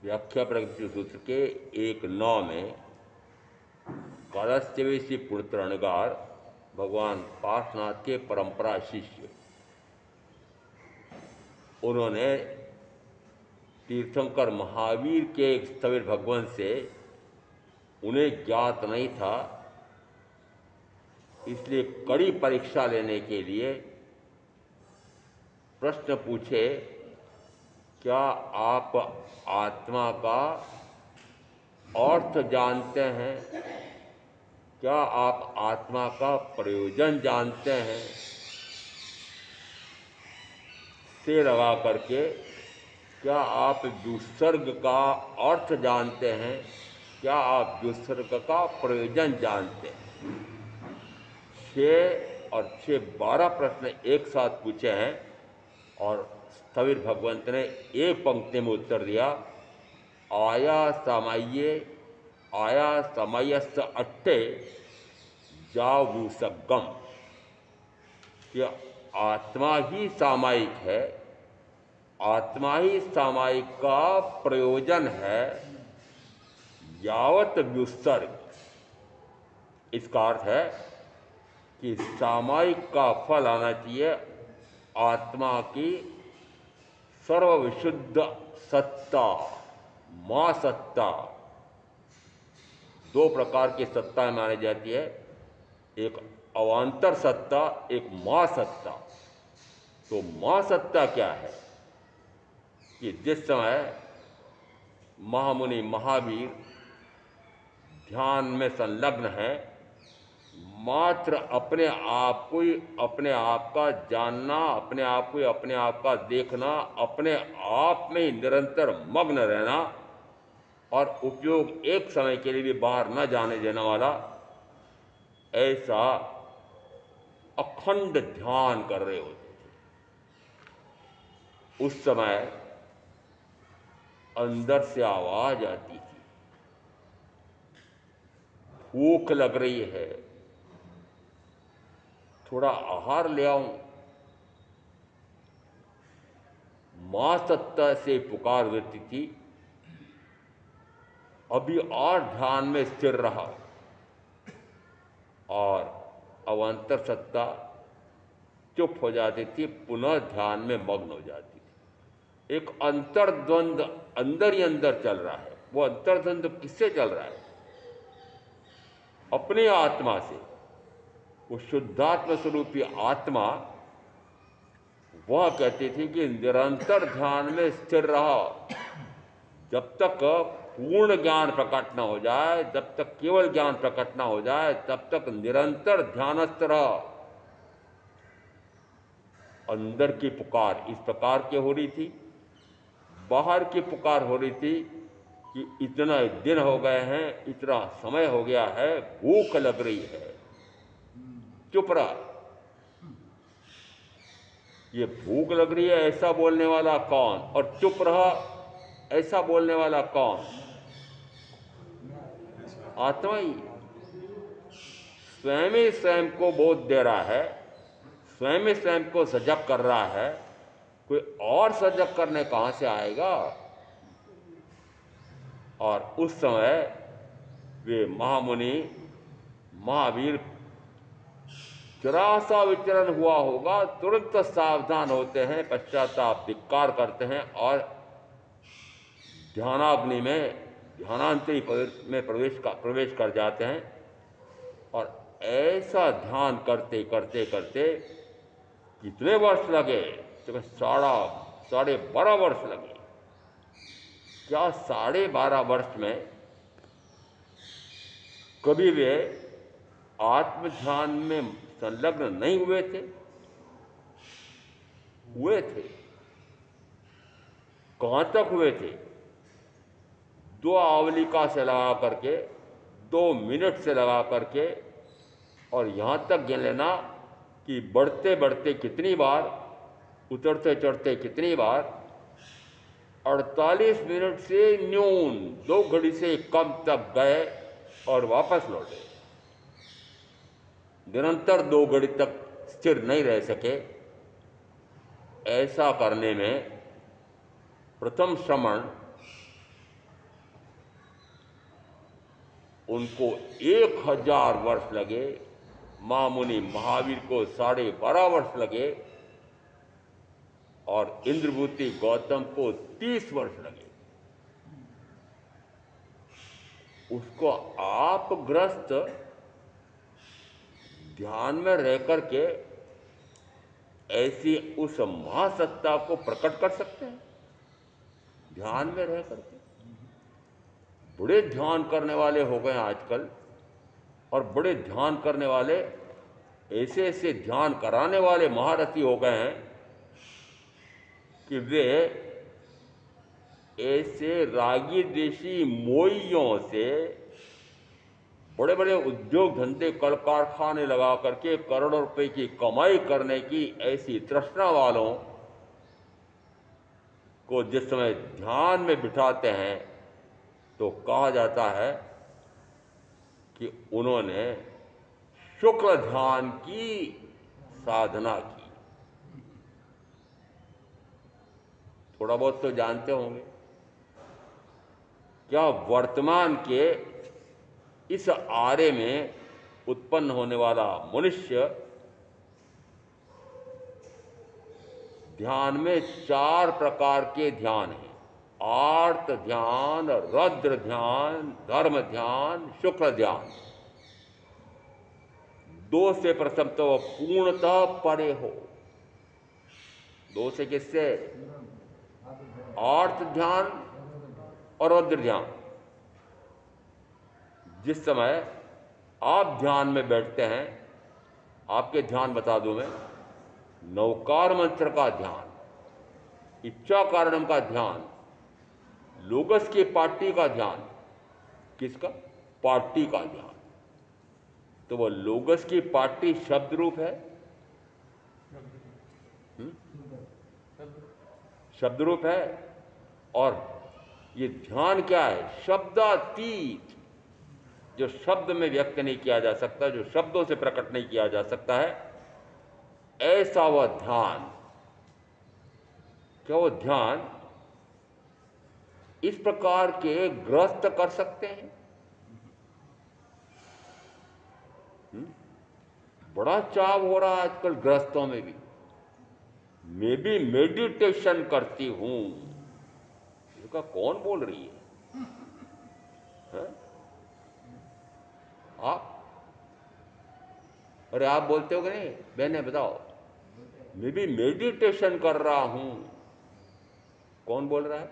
व्याख्या प्रगति सूत्र के 1.9 में कालस्त्यवेशी पुत्रनगार भगवान पार्श्वनाथ के परंपरा शिष्य, उन्होंने तीर्थंकर महावीर के स्थविर भगवान से उन्हें ज्ञात नहीं था, इसलिए कड़ी परीक्षा लेने के लिए प्रश्न पूछे, क्या आप आत्मा का अर्थ जानते हैं? क्या आप आत्मा का प्रयोजन जानते हैं? से लगा करके, क्या आप विसर्ग का अर्थ जानते हैं? क्या आप विसर्ग का प्रयोजन जानते हैं? 6 और 6 12 प्रश्न एक साथ पूछे हैं और स्थविर भगवंत ने एक पंक्ति में उत्तर दिया, आया समयस्थ अट्ठे जावूसगम। कि आत्मा ही सामायिक है, आत्मा ही सामायिक का प्रयोजन है, यावत विसर्ग। इसका अर्थ है कि सामायिक का फल आना चाहिए आत्मा की सर्वविशुद्ध सत्ता, मां सत्ता। 2 प्रकार की सत्ता मानी जाती है, एक अवान्तर सत्ता, एक मां सत्ता। तो मां सत्ता क्या है कि जिस समय महामुनि महावीर ध्यान में संलग्न हैं, मात्र अपने आप को ही अपने आप का जानना, अपने आप को ही अपने आप का देखना, अपने आप में ही निरंतर मग्न रहना और उपयोग एक समय के लिए भी बाहर न जाने देने वाला, ऐसा अखंड ध्यान कर रहे होते थे। उस समय अंदर से आवाज आती थी, भूख लग रही है, थोड़ा आहार ले आऊं। मां सत्ता से पुकार देती थी, अभी और ध्यान में स्थिर रहा, और अवान्तर सत्ता चुप हो जाती थी, पुनः ध्यान में मग्न हो जाती थी। एक अंतर्द्वंद अंदर ही अंदर चल रहा है। वो अंतर्द्वंद किससे चल रहा है? अपनी आत्मा से। वो शुद्धात्म स्वरूपी आत्मा वह कहती थी कि निरंतर ध्यान में स्थिर रहो, जब तक पूर्ण ज्ञान प्रकट न हो जाए, जब तक केवल ज्ञान प्रकट न हो जाए, तब तक निरंतर ध्यानस्थ रहो। अंदर की पुकार इस प्रकार की हो रही थी, बाहर की पुकार हो रही थी कि इतना दिन हो गए हैं, इतना समय हो गया है, भूख लग रही है, चुप रहा। ये भूख लग रही है ऐसा बोलने वाला कौन, और चुप रहा ऐसा बोलने वाला कौन? आत्मा ही। स्वयं ही स्वयं को बोध दे रहा है, स्वयं ही स्वयं को सजग कर रहा है, कोई और सजग करने कहां से आएगा? और उस समय वे महामुनि महावीर जरा सा विचरण हुआ होगा, तुरंत सावधान होते हैं, पश्चाताप धिक्कार करते हैं और ध्यानाग्नि में ध्यानांतरी में प्रवेश कर जाते हैं। और ऐसा ध्यान करते करते करते कितने वर्ष लगे? तो 12.5 वर्ष लगे। क्या 12.5 वर्ष में कभी वे आत्म ध्यान में संलग्न नहीं हुए थे? हुए थे। कहां तक हुए थे? 2 आवलिका से लगा करके, 2 मिनट से लगा करके, और यहां तक गिन लेना कि बढ़ते बढ़ते कितनी बार, उतरते चढ़ते कितनी बार, 48 मिनट से न्यून 2 घड़ी से कम तक गए और वापस लौटे। निरंतर 2 घड़ी तक स्थिर नहीं रह सके। ऐसा करने में प्रथम श्रमण उनको 1000 वर्ष लगे, महामुनि महावीर को 12.5 वर्ष लगे, और इंद्रभूति गौतम को 30 वर्ष लगे। उसको आप ग्रस्त ध्यान में रह करके ऐसी उस महासत्ता को प्रकट कर सकते हैं, ध्यान में रह करके। बड़े ध्यान करने वाले हो गए आजकल, और बड़े ध्यान करने वाले, ऐसे ऐसे ध्यान कराने वाले महारथी हो गए हैं कि वे ऐसे रागी देशी मोइयों से बड़े बड़े उद्योग धंधे कल कारखाने लगा करके करोड़ों रुपए की कमाई करने की ऐसी तृष्णा वालों को जिस समय ध्यान में बिठाते हैं तो कहा जाता है कि उन्होंने शुक्ल ध्यान की साधना की। थोड़ा बहुत तो जानते होंगे। क्या वर्तमान के इस आरे में उत्पन्न होने वाला मनुष्य ध्यान में 4 प्रकार के ध्यान हैं: आर्त ध्यान, रौद्र ध्यान, धर्म ध्यान, शुक्ल ध्यान। 2 से प्रथम तो वह पूर्णतः परे हो। 2 से किससे? आर्त ध्यान और रौद्र ध्यान। जिस समय आप ध्यान में बैठते हैं, आपके ध्यान बता दूं मैं, नवकार मंत्र का ध्यान, इच्छा कारणम का ध्यान, लोगस की पार्टी का ध्यान। किसका? पार्टी का ध्यान। तो वह लोगस की पार्टी शब्द रूप है, शब्द रूप है। और ये ध्यान क्या है? शब्दातीत, जो शब्द में व्यक्त नहीं किया जा सकता, जो शब्दों से प्रकट नहीं किया जा सकता है, ऐसा वह ध्यान। क्या वो ध्यान इस प्रकार के ग्रस्त कर सकते हैं? बड़ा चाव हो रहा है आजकल ग्रस्तों में भी। मैं भी मेडिटेशन करती हूं। इसका कौन बोल रही है? आप? अरे आप बोलते हो कि नहीं? बहने बताओ, मैं भी मेडिटेशन कर रहा हूं। कौन बोल रहा है?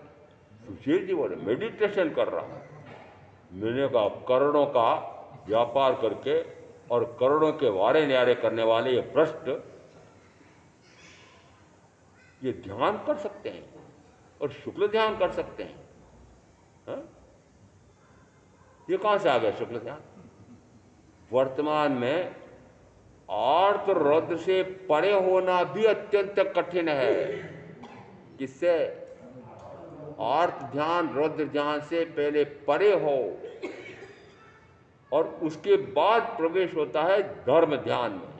सुशील जी बोल रहे मेडिटेशन कर रहा हूं। मैंने कहा करोड़ों का व्यापार करके और करोड़ों के वारे न्यारे करने वाले ये भ्रष्ट ये ध्यान कर सकते हैं और शुक्ल ध्यान कर सकते हैं? हा? ये कहां से आ गया शुक्ल ध्यान? वर्तमान में आर्त रौद्र से परे होना भी अत्यंत कठिन है। किससे? आर्त ध्यान रौद्र ध्यान से पहले परे हो और उसके बाद प्रवेश होता है धर्म ध्यान में।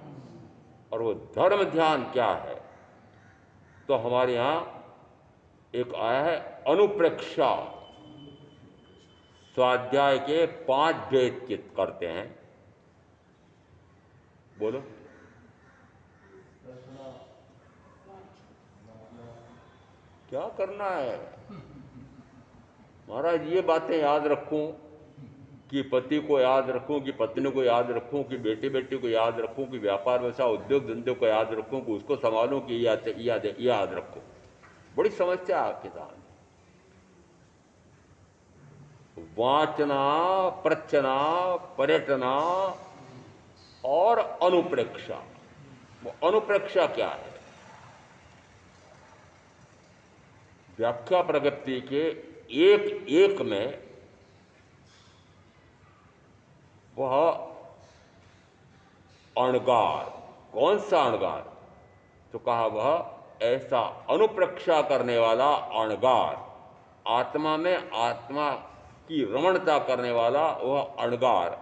और वो धर्म ध्यान क्या है? तो हमारे यहां एक आया है अनुप्रेक्षा। स्वाध्याय के 5 भेद करते हैं। बोलो। क्या करना है महाराज? ये बातें याद रखूं कि पति को याद रखूं, कि पत्नी को याद रखूं, कि बेटे बेटी को याद रखूं, कि व्यापार व्यवसाय उद्योग धंधे को याद रखूं, कि उसको संभालूं, कि याद रखूं? बड़ी समस्या आपके सामने। वाचना, प्रचना, पर्यटना और अनुप्रेक्षा। वो अनुप्रेक्षा क्या है? व्याख्या प्रगति के एक एक में वह अणगार। कौन सा अणगार? तो कहा वह ऐसा अनुप्रेक्षा करने वाला अणगार, आत्मा में आत्मा की रमणता करने वाला वह अणगार,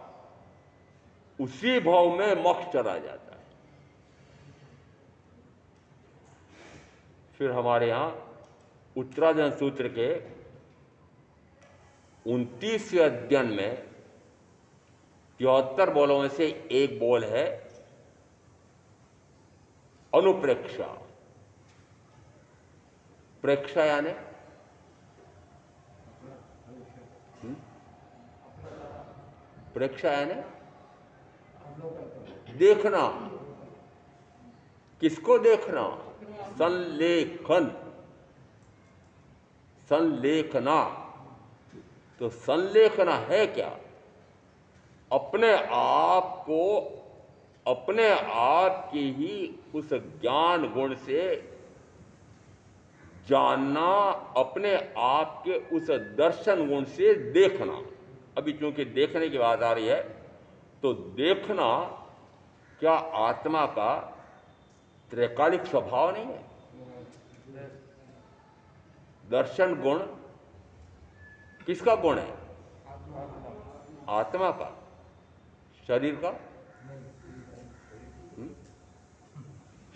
उसी भाव में मोक्ष चला जाता है। फिर हमारे यहां उत्तराधन सूत्र के 29वें अध्ययन में 73 बोलों में से एक बोल है अनुप्रेक्षा। प्रेक्षा यानी प्रेक्षा यानी देखना। किसको देखना? संलेखन, संलेखना। तो संलेखना है क्या? अपने आप को, अपने आप की ही उस ज्ञान गुण से जानना, अपने आप के उस दर्शन गुण से देखना। अभी चूंकि देखने की बात आ रही है, तो देखना क्या आत्मा का त्रैकालिक स्वभाव नहीं है? दर्शन गुण किसका गुण है? आत्मा का, शरीर का?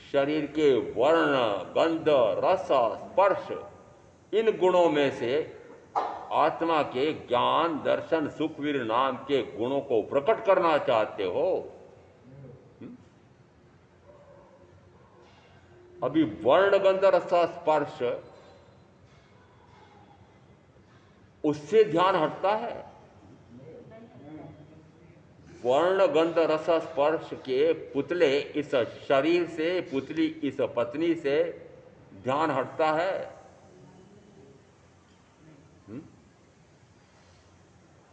शरीर के वर्ण, गंध, रस, स्पर्श, इन गुणों में से आत्मा के ज्ञान, दर्शन, सुखवीर नाम के गुणों को प्रकट करना चाहते हो। अभी वर्ण, गंध, रस, स्पर्श, उससे ध्यान हटता है। वर्ण, गंध, रस, स्पर्श के पुतले इस शरीर से, पुतली इस पत्नी से ध्यान हटता है।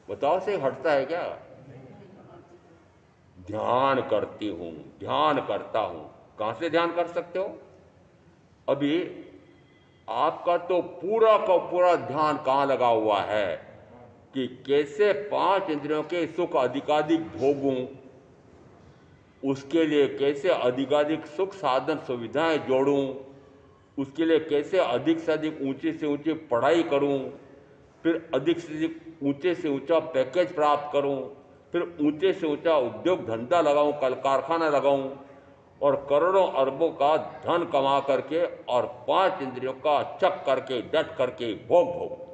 बताओ से हटता है क्या? ध्यान करती हूं, ध्यान करता हूं। कहां से ध्यान कर सकते हो? अभी आपका तो पूरा का पूरा ध्यान कहां लगा हुआ है कि कैसे पांच इंद्रियों के सुख अधिकाधिक भोगूं, उसके लिए कैसे अधिकाधिक सुख साधन सुविधाएं जोड़ूं, उसके लिए कैसे अधिक से अधिक ऊंची से ऊंची पढ़ाई करूं, फिर अधिक से अधिक ऊंचे से ऊंचा पैकेज प्राप्त करूं, फिर ऊंचे से ऊंचा उद्योग धंधा लगाऊं, कल कारखाना लगाऊं, और करोड़ों अरबों का धन कमा करके और पांच इंद्रियों का चक करके, डट करके भोग भोग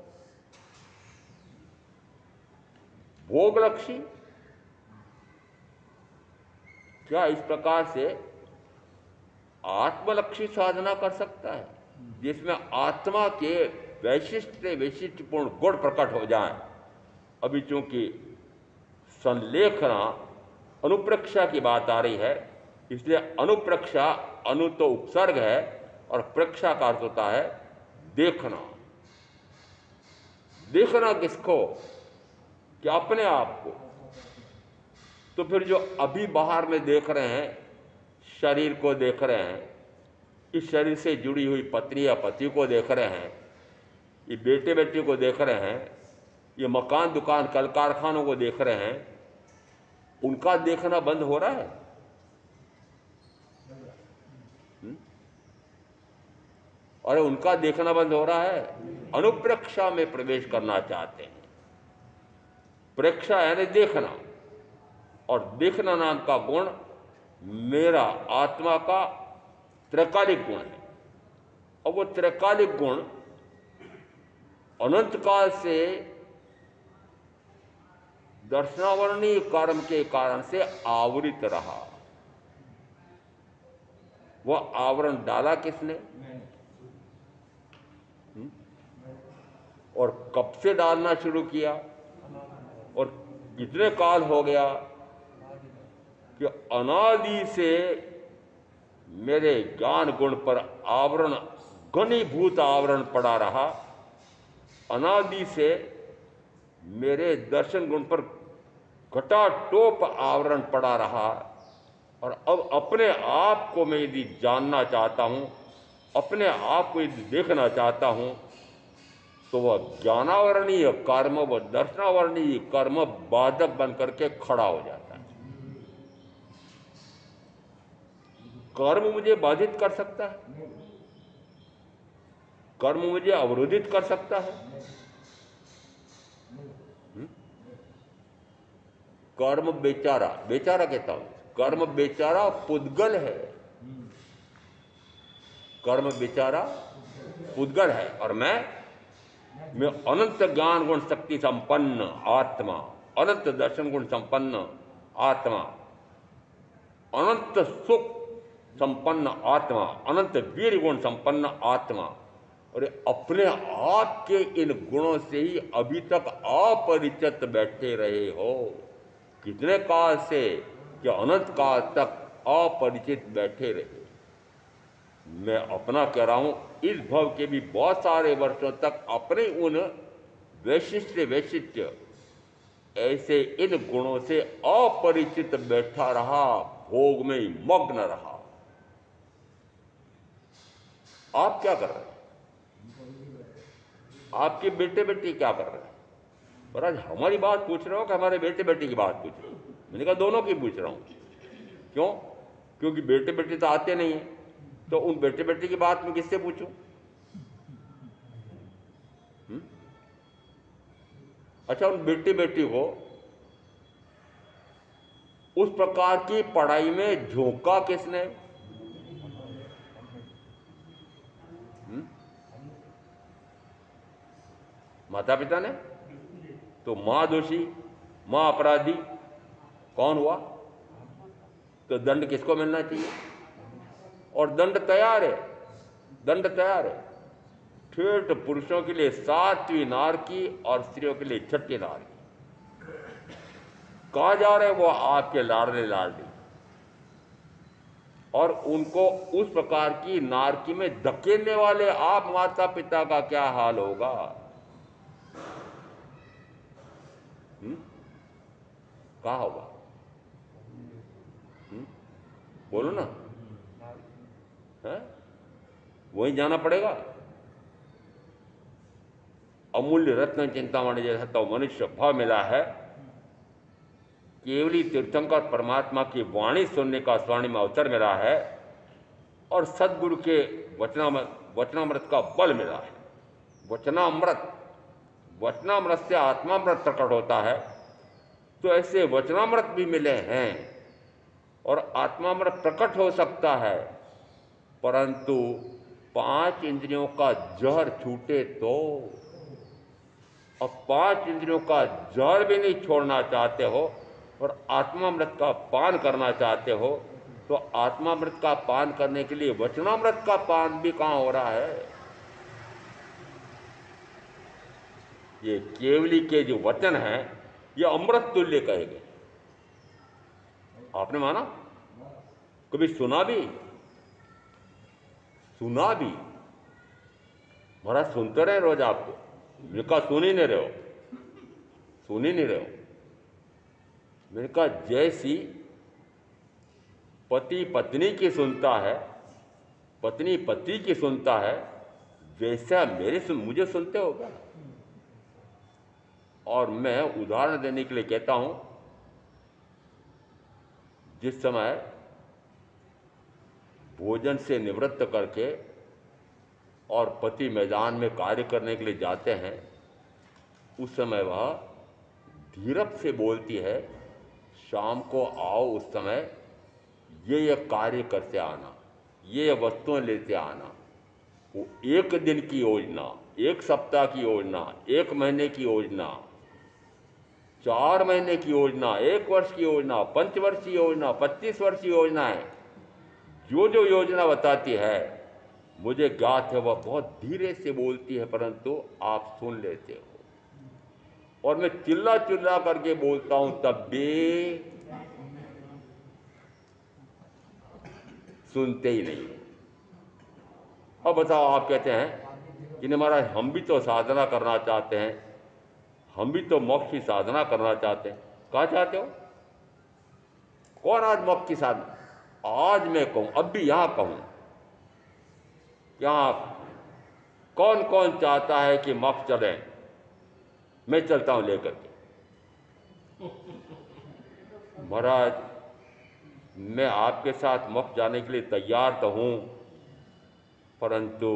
भोगलक्षी। क्या इस प्रकार से आत्मलक्षी साधना कर सकता है, जिसमें आत्मा के वैशिष्टपूर्ण गुण प्रकट हो जाएं? अभी चूंकि संलेखना अनुप्रेक्षा की बात आ रही है, इसलिए अनुप्रेक्षा, अनु तो उपसर्ग है और प्रेक्षा का अर्थ होता है देखना। देखना किसको? कि अपने आप को। तो फिर जो अभी बाहर में देख रहे हैं, शरीर को देख रहे हैं, इस शरीर से जुड़ी हुई पत्नी या पति को देख रहे हैं, ये बेटे बेटी को देख रहे हैं, ये मकान दुकान कल कारखानों को देख रहे हैं, उनका देखना बंद हो रहा है? अरे उनका देखना बंद हो रहा है। अनुप्रेक्षा में प्रवेश करना चाहते हैं। प्रेक्षा यानी देखना, और देखना नाम का गुण मेरा आत्मा का त्रैकालिक गुण है। और वो त्रैकालिक गुण अनंत काल से दर्शनावरणीय कर्म के कारण से आवृत रहा। वह आवरण डाला किसने? और कब से डालना शुरू किया और कितने काल हो गया कि अनादि से मेरे ज्ञान गुण पर आवरण, घनीभूत आवरण पड़ा रहा। अनादि से मेरे दर्शन गुण पर घटाटोप आवरण पड़ा रहा। और अब अपने आप को मैं यदि जानना चाहता हूँ, अपने आप को यदि देखना चाहता हूँ, तो वह ज्ञानावरणीय कर्म, वह दर्शनावरणीय कर्म बाधक बन करके खड़ा हो जाता है। कर्म मुझे बाधित कर सकता है, कर्म मुझे अवरोधित कर सकता है। कर्म बेचारा, बेचारा कहता हूं, कर्म बेचारा पुद्गल है। कर्म बेचारा पुद्गल है, और मैं अनंत ज्ञान गुण शक्ति संपन्न आत्मा, अनंत दर्शन गुण संपन्न आत्मा, अनंत सुख संपन्न आत्मा, अनंत वीर गुण संपन्न आत्मा, और अपने आप के इन गुणों से ही अभी तक अपरिचित बैठे रहे हो। कितने काल से, कि अनंत काल तक अपरिचित बैठे रहे। मैं अपना कह रहा हूं, इस भव के भी बहुत सारे वर्षों तक अपने उन वैशिष्ट्य ऐसे इन गुणों से अपरिचित बैठा रहा, भोग में ही मग्न रहा। आप क्या कर रहे हैं? आपके बेटे बेटी क्या कर रहे हैं? पर आज हमारी बात पूछ रहे हो कि हमारे बेटे बेटी की बात पूछ रहे हो? मैंने कहा दोनों की पूछ रहा हूं। क्यों? क्योंकि बेटे बेटी तो आते नहीं है, तो उन बेटे बेटी की बात मैं किससे पूछूं? अच्छा, उन बेटी बेटी को उस प्रकार की पढ़ाई में झोंका किसने? माता पिता ने। तो मां दोषी, मां अपराधी कौन हुआ? तो दंड किसको मिलना चाहिए? और दंड तैयार है, दंड तैयार है। ठेठ पुरुषों के लिए 7वीं नारकी और स्त्रियों के लिए 6ठी नारकी। कहा जा रहे वो आपके लाडले लाडली, और उनको उस प्रकार की नारकी में धकेलने वाले आप माता पिता का क्या हाल होगा? कहा होगा? बोलो ना, है? वहीं जाना पड़ेगा। अमूल्य रत्न चिंतामणि जैसा तो मनुष्य भाव मिला है। केवली तीर्थंकर परमात्मा की वाणी सुनने का स्वर्णिम अवसर मिला है, और सदगुरु के वचनामृत का बल मिला है। वचनामृत, वचनामृत से आत्मामृत प्रकट होता है। तो ऐसे वचनामृत भी मिले हैं, और आत्मामृत प्रकट हो सकता है, परंतु 5 इंद्रियों का जहर छूटे तो। अब 5 इंद्रियों का जहर भी नहीं छोड़ना चाहते हो और आत्मामृत का पान करना चाहते हो, तो आत्मामृत का पान करने के लिए वचनामृत का पान भी कहां हो रहा है? ये केवली के जो वचन हैं, ये अमृत तुल्य कहे गए। आपने माना? कभी सुना भी? सुना भी? महाराज सुनते रहे रोज आपको। मैंने कहा सुन ही नहीं रहे हो, सुन ही नहीं रहे हो। मैंने कहा जैसी पति पत्नी की सुनता है, पत्नी पति की सुनता है, वैसा मुझे सुनते हो क्या? और मैं उदाहरण देने के लिए कहता हूं, जिस समय भोजन से निवृत्त करके और पति मैदान में कार्य करने के लिए जाते हैं, उस समय वह धीरज से बोलती है, शाम को आओ, उस समय ये कार्य करते आना, ये वस्तुएं लेते आना। वो 1 दिन की योजना, 1 सप्ताह की योजना, 1 महीने की योजना, 4 महीने की योजना, 1 वर्ष की योजना, 5 वर्ष की योजना, 25 वर्ष की योजना है। जो जो योजना बताती है, मुझे ज्ञात है वह बहुत धीरे से बोलती है, परंतु आप सुन लेते हो। और मैं चिल्ला चिल्ला करके बोलता हूं, तब भी सुनते ही नहीं। अब बताओ, आप कहते हैं कि नहीं महाराज, हम भी तो साधना करना चाहते हैं, हम भी तो मोक्ष की साधना करना चाहते हैं। कहाँ चाहते हो? कौन आज मोक्ष की साधना? आज मैं कहूं, अब भी यहां कहूं, यहां कौन कौन चाहता है कि मोक्ष चले? मैं चलता हूं लेकर के। महाराज, मैं आपके साथ मोक्ष जाने के लिए तैयार तो हूं, परंतु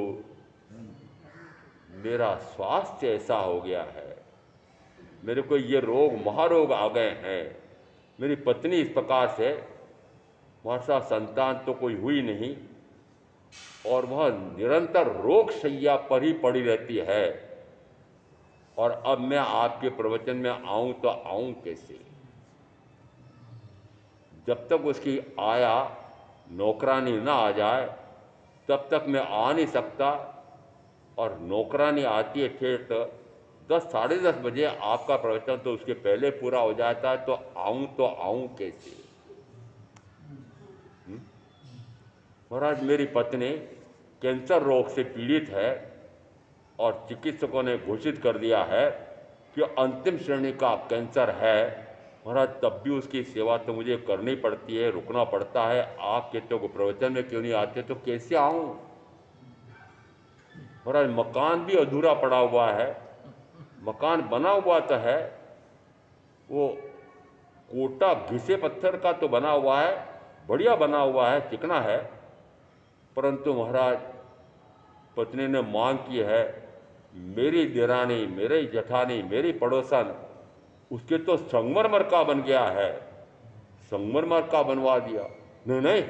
मेरा स्वास्थ्य ऐसा हो गया है, मेरे को ये रोग महारोग आ गए हैं। मेरी पत्नी इस प्रकार से, हमारे संतान तो कोई हुई नहीं, और वह निरंतर रोग शैया पर ही पड़ी रहती है। और अब मैं आपके प्रवचन में आऊं तो आऊं कैसे? जब तक उसकी आया नौकरानी ना आ जाए, तब तक मैं आ नहीं सकता। और नौकरानी आती है ठेठ 10 साढ़े 10 बजे, आपका प्रवचन तो उसके पहले पूरा हो जाता है, तो आऊं कैसे? महाराज, मेरी पत्नी कैंसर रोग से पीड़ित है और चिकित्सकों ने घोषित कर दिया है कि अंतिम श्रेणी का कैंसर है। महाराज, तब भी उसकी सेवा तो मुझे करनी पड़ती है, रुकना पड़ता है। आप कहते हो प्रवचन में क्यों नहीं आते, तो कैसे आऊं? महाराज, मकान भी अधूरा पड़ा हुआ है, मकान बना हुआ तो है, वो कोटा घिसे पत्थर का तो बना हुआ है, बढ़िया बना हुआ है, चिकना है, परंतु महाराज पत्नी ने मांग की है, मेरी देरानी, मेरी जेठानी, मेरी पड़ोसन, उसके तो संगमरमर का बन गया है, संगमरमर का बनवा दिया। नहीं नहीं,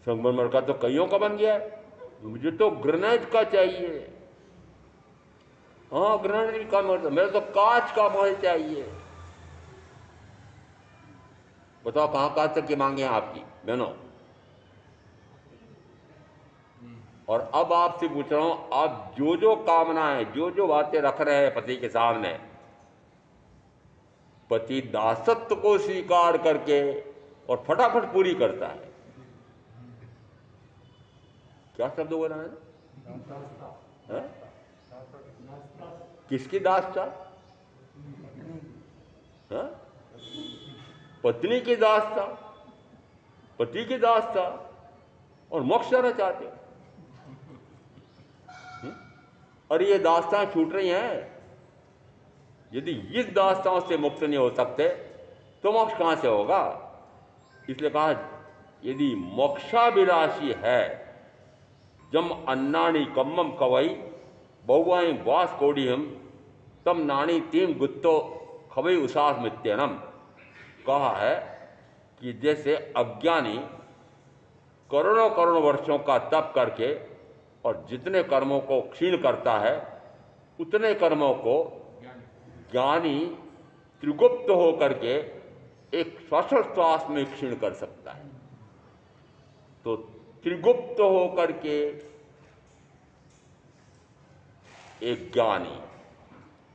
संगमरमर का तो कईयों का बन गया है, मुझे तो ग्रेनाइट का चाहिए। हाँ, ग्रेनाइट का, मेरे तो कांच का महल चाहिए। बताओ कहाँ कहाँ तक की मांगे हैं आपकी बहनों? और अब आपसे पूछ रहा हूं, आप जो जो कामनाएं, जो जो बातें रख रहे हैं पति के सामने, पति दासत्व को स्वीकार करके और फटाफट पूरी करता है। क्या शब्द बोला है? किसकी दासता? पत्नी की दासता, पति की दासता, और मोक्ष जाना चाहते हैं। और ये दास्तां छूट रही हैं। यदि इस दास्ताओं से मुक्त नहीं हो सकते तो मोक्ष कहां से होगा? इसलिए कहा, यदि मोक्षाभिलाषी है, जम अन्नाणी कम्मम कवई बहुआई वास कोडिहम तम नानी तीम गुत्तो खवई उसास मित्यनम। कहा है कि जैसे अज्ञानी करोड़ों करोड़ों वर्षों का तप करके और जितने कर्मों को क्षीण करता है, उतने कर्मों को ज्ञानी त्रिगुप्त होकर के एक श्वासोच्छ्वास में क्षीण कर सकता है। तो त्रिगुप्त होकर के एक ज्ञानी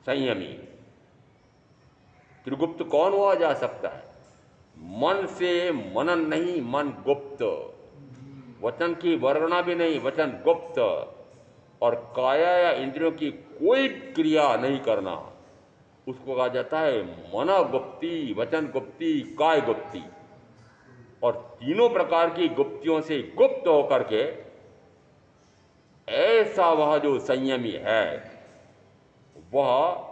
संयमी, त्रिगुप्त कौन हुआ जा सकता है? मन से मनन नहीं, मन गुप्त, वचन की वर्णना भी नहीं, वचन गुप्त, और काया या इंद्रियों की कोई क्रिया नहीं करना, उसको कहा जाता है मना गुप्ती, वचन गुप्ती, काय गुप्ती। और तीनों प्रकार की गुप्तियों से गुप्त होकर के ऐसा वह जो संयमी है, वह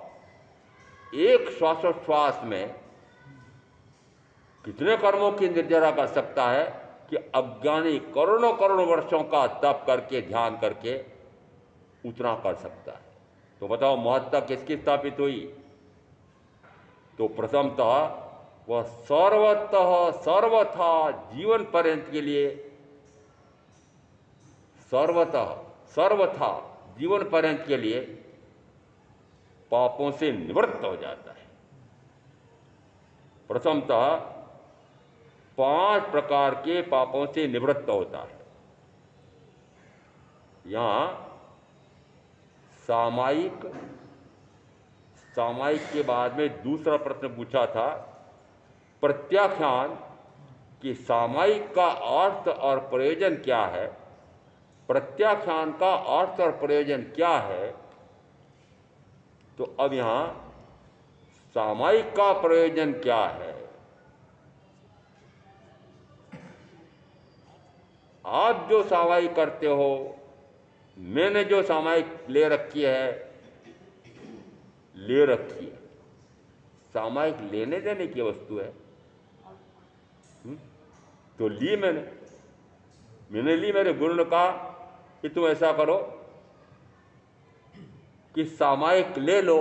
एक श्वासोच्छ्वास में कितने कर्मों की निर्जरा कर सकता है कि अज्ञानी करोड़ों करोड़ों वर्षों का तप करके, ध्यान करके उतना कर सकता है। तो बताओ महत्ता किसकी स्थापित हुई? तो प्रथमतः वह सर्वतः सर्वथा जीवन पर्यंत के लिए, सर्वतः सर्वथा जीवन पर्यंत के लिए पापों से निवृत्त हो जाता है। प्रथमतः 5 प्रकार के पापों से निवृत्त होता है। यहां सामायिक, सामायिक के बाद में दूसरा प्रश्न पूछा था प्रत्याख्यान, कि सामायिक का अर्थ और प्रयोजन क्या है, प्रत्याख्यान का अर्थ और प्रयोजन क्या है। तो अब यहां सामायिक का प्रयोजन क्या है? आप जो सामायिक करते हो, मैंने जो सामायिक ले रखी है, ले रखी है, सामायिक लेने देने की वस्तु है। तो ली मैंने ली, मेरे गुरु ने कहा कि तुम ऐसा करो कि सामायिक ले लो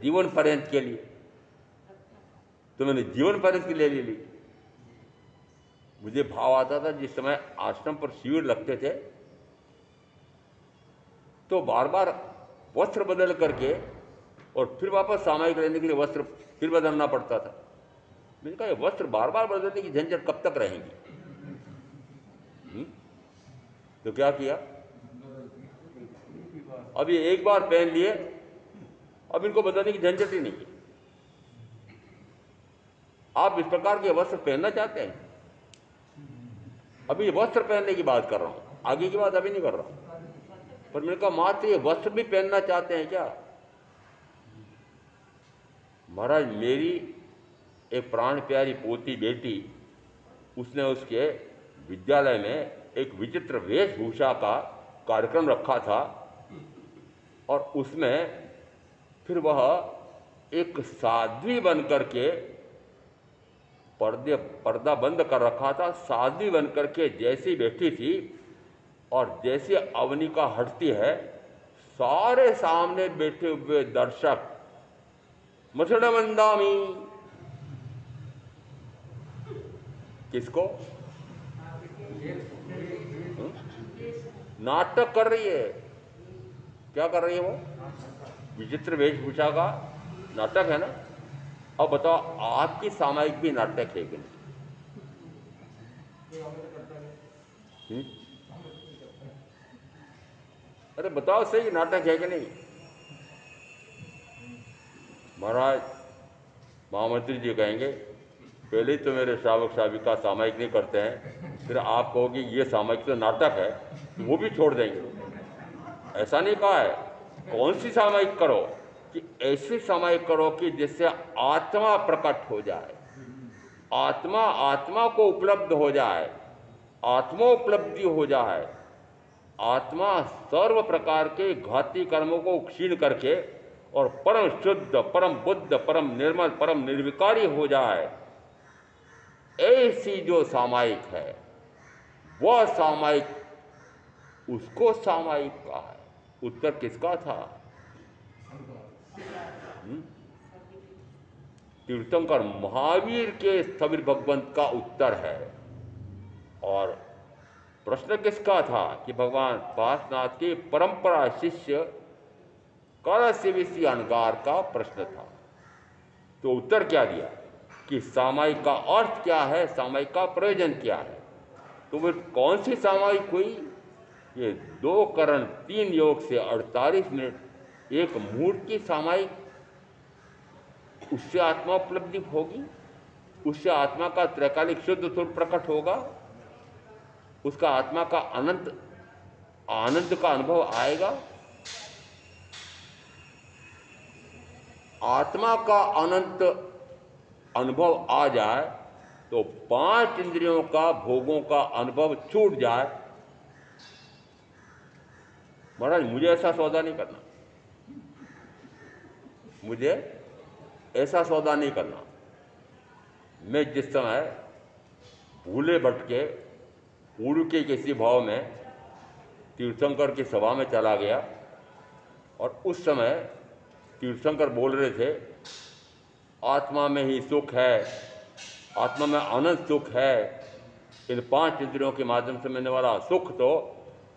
जीवन पर्यंत के लिए, तो मैंने जीवन पर्यंत के लिए ले ली। मुझे भाव आता था, जिस समय आश्रम पर शिविर लगते थे तो बार बार वस्त्र बदल करके और फिर वापस सामायिक लेने के लिए वस्त्र फिर बदलना पड़ता था। मैंने कहा, ये वस्त्र बार बार बदलने की झंझट कब तक रहेंगी? तो क्या किया, अब ये एक बार पहन लिए, अब इनको बदलने की झंझट ही नहीं है। आप इस प्रकार के वस्त्र पहनना चाहते हैं? अभी वस्त्र पहनने की बात कर रहा हूं, आगे की बात अभी नहीं कर रहा हूं। पर मैंने कहा मात्र ये वस्त्र भी पहनना चाहते हैं क्या? महाराज, मेरी एक प्राण प्यारी पोती बेटी, उसने उसके विद्यालय में एक विचित्र वेशभूषा का कार्यक्रम रखा था और उसमें फिर वह एक साध्वी बन करके पर्दा बंद कर रखा था, साध्वी बन करके जैसी बैठी थी और जैसी अवनिका हटती है, सारे सामने बैठे हुए दर्शक मसड़ मंदामी, किसको? नाटक कर रही है। क्या कर रही है वो? विचित्र वेशभूषा का नाटक है ना। अब बताओ, आपकी सामायिक भी नाटक है कि नहीं? अरे बताओ सही, नाटक है कि नहीं? महाराज, महामंत्री जी कहेंगे पहले ही तो मेरे श्रावक श्राविका सामायिक नहीं करते हैं, फिर आप कहोगे ये सामायिक तो नाटक है, तो वो भी छोड़ देंगे। ऐसा नहीं कहा है। कौन सी सामायिक करो? कि ऐसी सामायिक करो कि जिससे आत्मा प्रकट हो जाए, आत्मा को उपलब्ध हो जाए, आत्मोपलब्धि हो जाए, आत्मा सर्व प्रकार के घाती कर्मों को क्षीण करके और परम शुद्ध, परम बुद्ध, परम निर्मल, परम निर्विकारी हो जाए। ऐसी जो सामायिक है, वह सामायिक, उसको सामायिक कहा है। उत्तर किसका था? तीर्थंकर महावीर के स्थविर भगवंत का उत्तर है। और प्रश्न किसका था? कि भगवान पार्श्वनाथ के परंपरा शिष्य कालसेवी अनगार का प्रश्न था। तो उत्तर क्या दिया? कि सामायिक का अर्थ क्या है, सामायिक का प्रयोजन क्या है। तो फिर कौन सी सामायिक हुई? ये 2 करण 3 योग से 48 मिनट 1 मुहूर्त की सामायिक। उससे आत्मा उपलब्धि होगी, उससे आत्मा का त्रैकालिक शुद्ध स्वरूप प्रकट होगा, उसका आत्मा का अनंत आनंद का अनुभव आएगा। आत्मा का अनंत अनुभव आ जाए तो 5 इंद्रियों का भोगों का अनुभव छूट जाए। महाराज, मुझे ऐसा सौदा नहीं करना, मुझे ऐसा सौदा नहीं करना। मैं जिस समय भूले भटके पूर्व के किसी भाव में तीर्थंकर की सभा में चला गया और उस समय तीर्थंकर बोल रहे थे आत्मा में ही सुख है, आत्मा में अनंत सुख है। इन 5 इंद्रियों के माध्यम से मिलने वाला सुख तो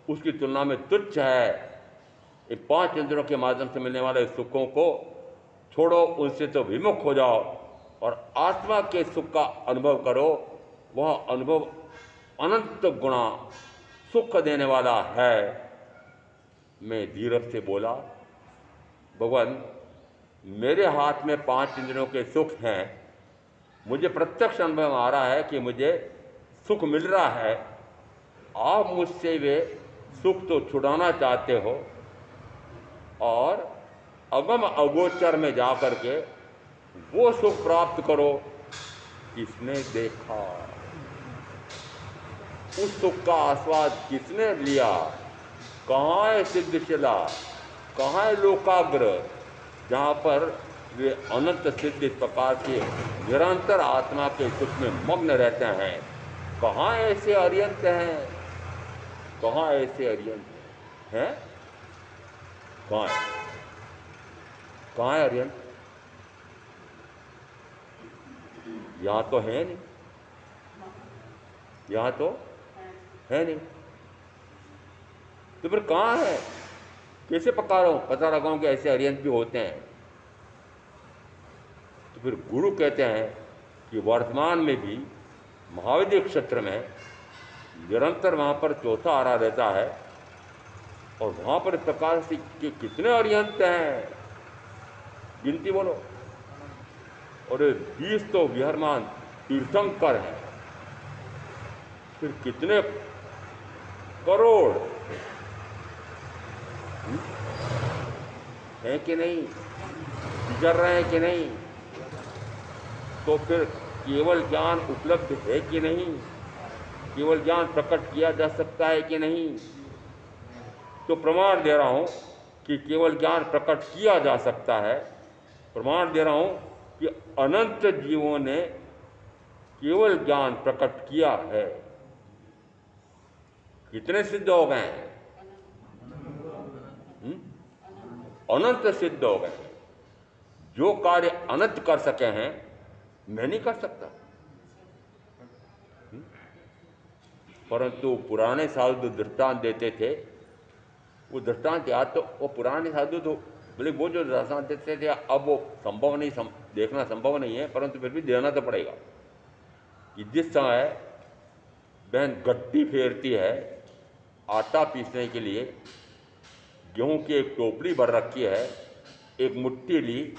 उसकी तुलना में तुच्छ है। इन 5 इंद्रियों के माध्यम से मिलने वाले सुखों को छोड़ो, उनसे तो विमुख हो जाओ और आत्मा के सुख का अनुभव करो। वह अनुभव अनंत गुणा सुख देने वाला है। मैं धीरज से बोला, भगवान, मेरे हाथ में 5 इंद्रियों के सुख हैं, मुझे प्रत्यक्ष अनुभव आ रहा है कि मुझे सुख मिल रहा है। आप मुझसे वे सुख तो छुड़ाना चाहते हो और अगम अगोचर में जा कर के वो सुख प्राप्त करो। किसने देखा? उस सुख का आस्वाद किसने लिया? कहाँ है सिद्धशिला, कहाँ है लोकाग्र, जहाँ पर वे अनंत सिद्ध इस प्रकार के निरंतर आत्मा के सुख में मग्न रहते हैं? कहाँ ऐसे अर्यंत हैं? कहाँ ऐसे अर्यंत हैं? कहाँ है? कहाँ है अर्यंत? यहाँ तो है नहीं, यहाँ तो है नहीं। तो फिर कहाँ है? कैसे पता लगाऊं कि ऐसे अर्यंत भी होते हैं? तो फिर गुरु कहते हैं कि वर्तमान में भी महाविद्य क्षेत्र में निरंतर वहाँ पर चौथा आ रहा रहता है और वहां पर प्रकाश के कितने अरिहंत हैं, गिनती बोलो। और 20 तो विहरमान तीर्थंकर हैं, फिर कितने करोड़ हैं कि नहीं, गुजर रहे हैं कि नहीं। तो फिर केवल ज्ञान उपलब्ध है कि नहीं, केवल ज्ञान प्रकट किया जा सकता है कि नहीं। तो प्रमाण दे रहा हूं कि केवल ज्ञान प्रकट किया जा सकता है। प्रमाण दे रहा हूं कि अनंत जीवों ने केवल ज्ञान प्रकट किया है। कितने सिद्ध हो गए हैं? अनंत सिद्ध हो गए। जो कार्य अनंत कर सके हैं, मैं नहीं कर सकता। परंतु पुराने साधु दृष्टांत देते थे, वो दृष्टांत याद तो, वो पुराने साधु तो बोले वो जो दृष्टांत देते थे अब वो संभव नहीं, देखना संभव नहीं है, परंतु फिर भी देना तो पड़ेगा कि जिस समय बहन गट्टी फेरती है आटा पीसने के लिए, गेहूं की एक टोपली भर रखी है, एक मुट्ठी ली,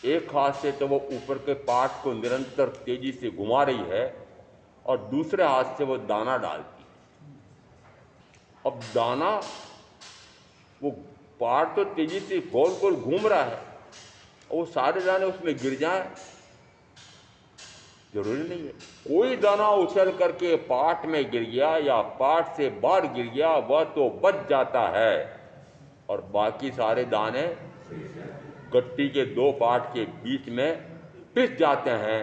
एक हाथ से तो वो ऊपर के पाट को निरंतर तेजी से घुमा रही है और दूसरे हाथ से वो दाना डालती है। अब दाना, वो पाट तो तेजी से गोल गोल घूम रहा है और वो सारे दाने उसमें गिर जाए, जरूरी नहीं है। कोई दाना उछल करके पाट में गिर गया या पाट से बाहर गिर गया, वह तो बच जाता है और बाकी सारे दाने गट्टी के दो पाट के बीच में पिस जाते हैं।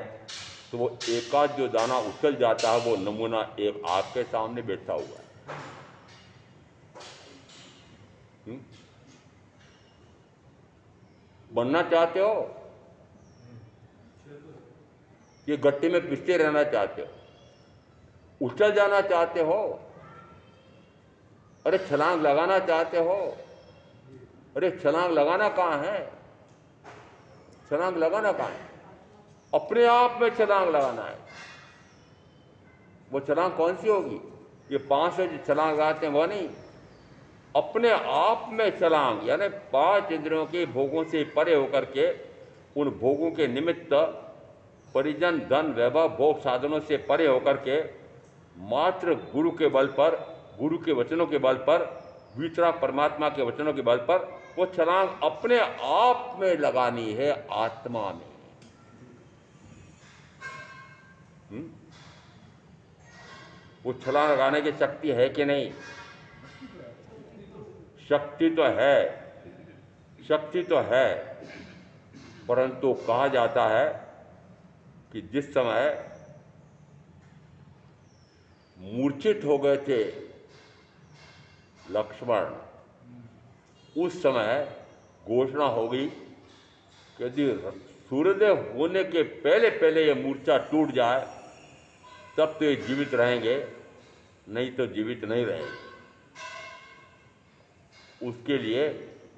तो वो एकाध जो दाना उछल जाता है, वो नमूना एक आपके सामने बैठा हुआ है। बनना चाहते हो कि गट्टी में पिसते रहना चाहते हो, उछल जाना चाहते हो, अरे छलांग लगाना चाहते हो, अरे छलांग लगाना कहाँ है, छलांग लगाना कहाँ है, अपने आप में छलांग लगाना है। वो छलांग कौन सी होगी? ये 5 से जो छलांग लगाते हैं वो नहीं, अपने आप में छलांग, यानी 5 इंद्रियों के भोगों से परे होकर के, उन भोगों के निमित्त परिजन धन वैभव भोग साधनों से परे होकर के, मात्र गुरु के बल पर, गुरु के वचनों के बल पर, वितरा परमात्मा के वचनों के बल पर वो छलांग अपने आप में लगानी है, आत्मा में। वो छलांग लगाने की शक्ति है कि नहीं? शक्ति तो है, शक्ति तो है, परंतु कहा जाता है कि जिस समय मूर्छित हो गए थे लक्ष्मण, उस समय घोषणा हो गई कि यदि सूर्योदय होने के पहले पहले ये मूर्छा टूट जाए तब तो ये जीवित रहेंगे, नहीं तो जीवित नहीं रहेंगे। उसके लिए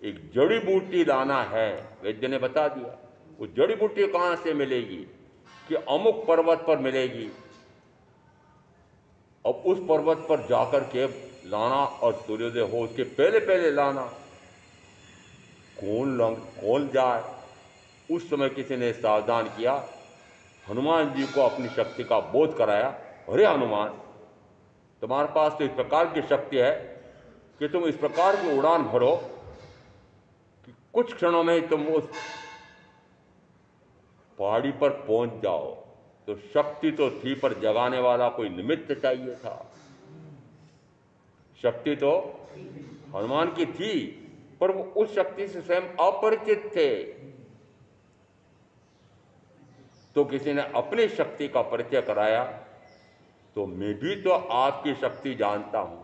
एक जड़ी बूटी लाना है, वैद्य ने बता दिया। वो जड़ी बूटी कहाँ से मिलेगी? कि अमुक पर्वत पर मिलेगी। अब उस पर्वत पर जाकर के लाना और सूर्योदय हो उसके पहले पहले लाना। कौन जाए? उस समय किसी ने सावधान किया, हनुमान जी को अपनी शक्ति का बोध कराया। अरे हनुमान, तुम्हारे पास तो इस प्रकार की शक्ति है कि तुम इस प्रकार की उड़ान भरो कि कुछ क्षणों में तुम उस पहाड़ी पर पहुंच जाओ। तो शक्ति तो थी, पर जगाने वाला कोई निमित्त चाहिए था। शक्ति तो हनुमान की थी, पर वो उस शक्ति से स्वयं अपरिचित थे। तो किसी ने अपनी शक्ति का परिचय कराया, तो मैं भी तो आपकी शक्ति जानता हूं।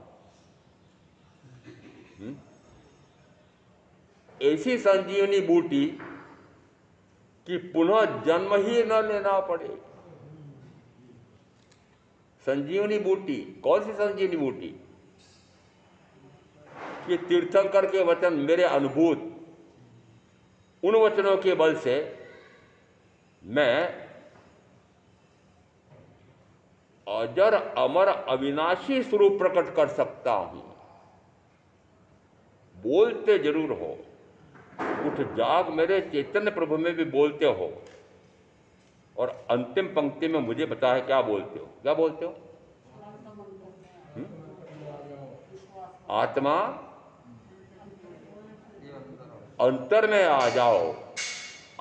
ऐसी संजीवनी बूटी कि पुनः जन्म ही न लेना पड़े। संजीवनी बूटी, कौन सी संजीवनी बूटी? कि तीर्थंकर के वचन मेरे अनुभूत, उन वचनों के बल से मैं अजर अमर अविनाशी स्वरूप प्रकट कर सकता हूं। बोलते जरूर हो। उठ जाग मेरे चैतन्य प्रभु में भी बोलते हो। और अंतिम पंक्ति में मुझे बता है क्या बोलते हो, क्या बोलते हो? आत्मा अंतर में आ जाओ।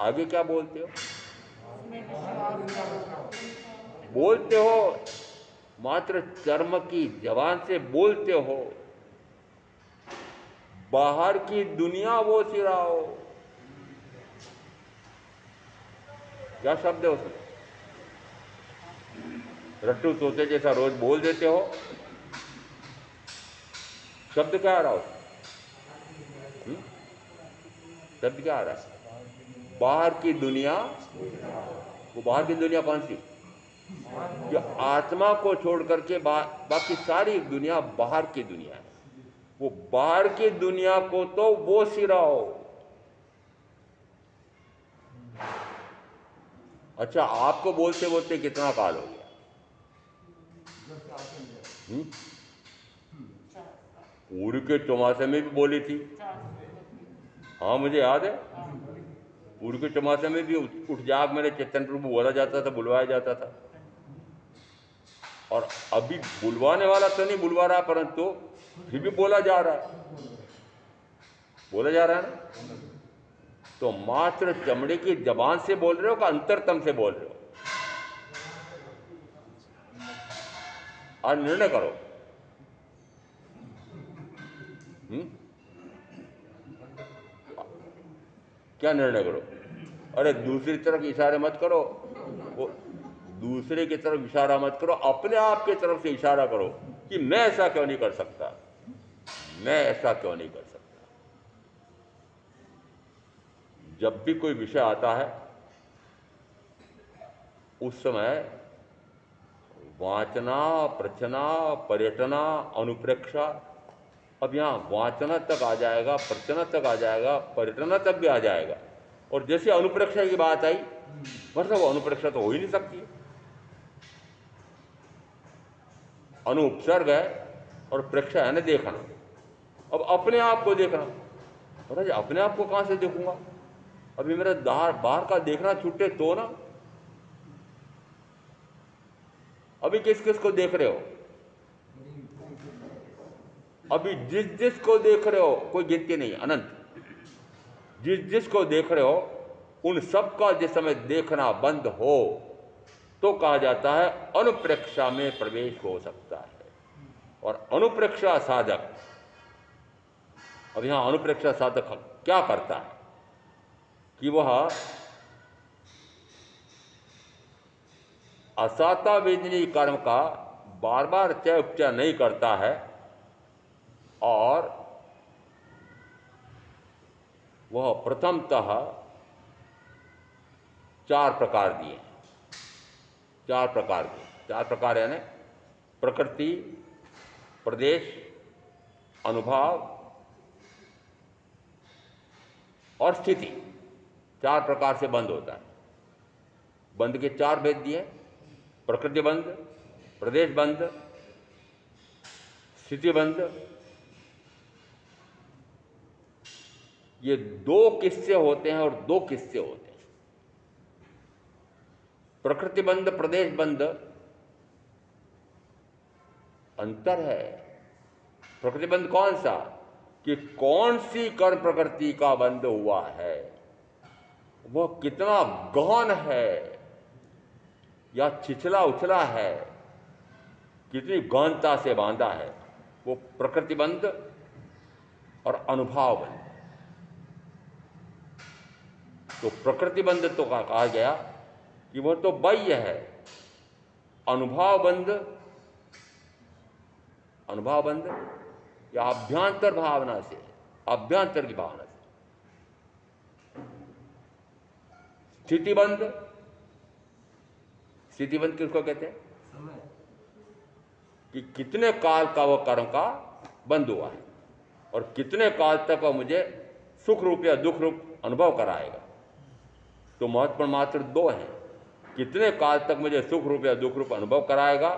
आगे क्या बोलते हो? बोलते हो मात्र कर्म की जबान से बोलते हो, बाहर की दुनिया वो सिराओ। क्या शब्द है उसमें? रट्टू तोते जैसा रोज बोल देते हो। शब्द क्या आ रहा हो? शब्द क्या आ रहा है? बाहर की दुनिया। वो बाहर की दुनिया कौन सी? जो आत्मा को छोड़ करके बाकी सारी दुनिया बाहर की दुनिया है। वो बाहर की दुनिया को तो वो सिराओ। अच्छा, आपको बोलते बोलते कितना काल हो गया? पूरी के चौमासे में भी बोली थी। हाँ, मुझे याद है। पूरी के चौमासे में भी उठ जाग मेरे चैतन्य प्रभु बोला जाता था, बुलवाया जाता था। और अभी बुलवाने वाला तो नहीं बुलवा रहा, परंतु फिर भी बोला जा रहा है, बोला जा रहा है ना। तो मात्र चमड़े की जबान से बोल रहे हो कि अंतरतम से बोल रहे हो? आज निर्णय करो। क्या निर्णय करो? अरे दूसरी तरफ इशारे मत करो, वो दूसरे की तरफ इशारा मत करो, अपने आप की तरफ से इशारा करो कि मैं ऐसा क्यों नहीं कर सकता, मैं ऐसा क्यों नहीं कर सकता। जब भी कोई विषय आता है उस समय वाचना, प्रचना, पर्यटना, अनुप्रेक्षा। अब यहाँ वाचना तक आ जाएगा, प्रचना तक आ जाएगा, पर्यटना तक भी आ जाएगा। और जैसे अनुप्रेक्षा की बात आई, मतलब अनुप्रेक्षा तो हो ही नहीं सकती। अनुपसर्ग है और प्रेक्षा है ना देखना। अब अपने आप को देखना, महाराज अपने आप को कहाँ से देखूंगा? अभी मेरा बाहर का देखना छूटे तो ना। अभी किस किस को देख रहे हो? अभी जिस जिस को देख रहे हो, कोई गिनती नहीं, अनंत। जिस जिस को देख रहे हो उन सब का जिस समय देखना बंद हो तो कहा जाता है अनुप्रेक्षा में प्रवेश हो सकता है। और अनुप्रेक्षा साधक, अब यहां अनुप्रेक्षा साधक क्या करता है कि वह असाता वेदनी कर्म का बार बार चय उपचय नहीं करता है। और वह प्रथमतः 4 प्रकार दिए, 4 प्रकार के, 4 प्रकार यानी प्रकृति, प्रदेश, अनुभाव और स्थिति। 4 प्रकार से बंद होता है। बंद के 4 भेद दिए, प्रकृति बंद, प्रदेश बंद, स्थिति बंद। ये 2 किस्से होते हैं और 2 किस्से होते हैं। प्रकृति बंद, प्रदेश बंद अंतर है। प्रकृति बंद कौन सा? कि कौन सी कर्म प्रकृति का बंद हुआ है, वह कितना गहन है या छिछला उछला है, कितनी गहनता से बांधा है, वो प्रकृति बंद और अनुभाव बंद। तो प्रकृति बंद तो कहा गया कि वह तो बाह्य है। अनुभाव बंद, अनुभाव बंद या अभ्यंतर भावना से, अभ्यंतर की भावना से। स्थिति बंद, स्थिति बंद किसको कहते हैं? कि कितने काल का वह कर्म का बंद हुआ है और कितने काल तक वह मुझे सुख रूप या दुख रूप अनुभव कराएगा। तो महत्वपूर्ण मात्र 2 हैं, कितने काल तक मुझे सुख रूप या दुख रूप अनुभव कराएगा,